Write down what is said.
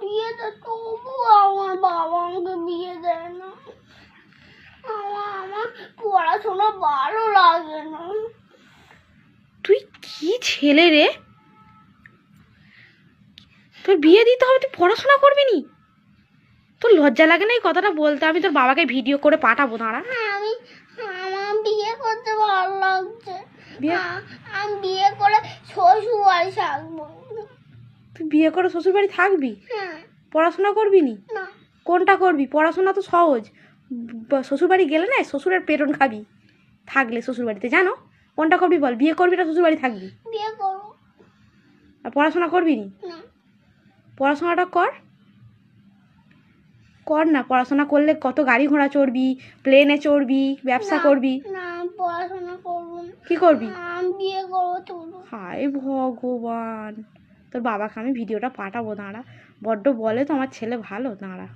বিয়ে দে, তবুও আমার বাবা আমাকে বিয়ে দেয় না। আমার পড়াশোনা ভালো লাগে না। তুই কি ছেলে রে, তোর বিয়ে দিতে হবে, তুই পড়াশোনা করবি নি? তোর লজ্জা লাগে না এই কথাটা বলতে? আমি তোর বাবাকে ভিডিও করে পাঠাবো, দাঁড়া। আমার বিয়ে করতে ভালো লাগছে। বিয়ে? আমি বিয়ে করে শ্বশুর বাড়ি থাকবো। তুই বিয়ে করে শ্বশুর বাড়ি থাকবি? পড়াশোনা করবি নি? না। কোনটা করবি? পড়াশোনা তো সহজ, শ্বশুর বাড়ি গেলে না শ্বশুরের পেটন খাবি থাকলে শ্বশুর বাড়িতে, জানো? কোনটা করবি বল, বিয়ে করবি না শ্বশুর বাড়ি থাকবি? বিয়ে করবো। আর পড়াশোনা করবি নি? না। পড়াশোনাটা কর, কর না। পড়াশোনা করলে কত গাড়ি ঘোড়া চড়বি, প্লেনে চড়বি, ব্যবসা করবি। না, পড়াশোনা করবো না। কি করবি? আমি বিয়ে করবো তবু। হায় ভগবান, তোর বাবাকে আমি ভিডিওটা পাঠাবো, দাঁড়া। বড্ড বলে তো আমার ছেলে ভালো, দাঁড়া।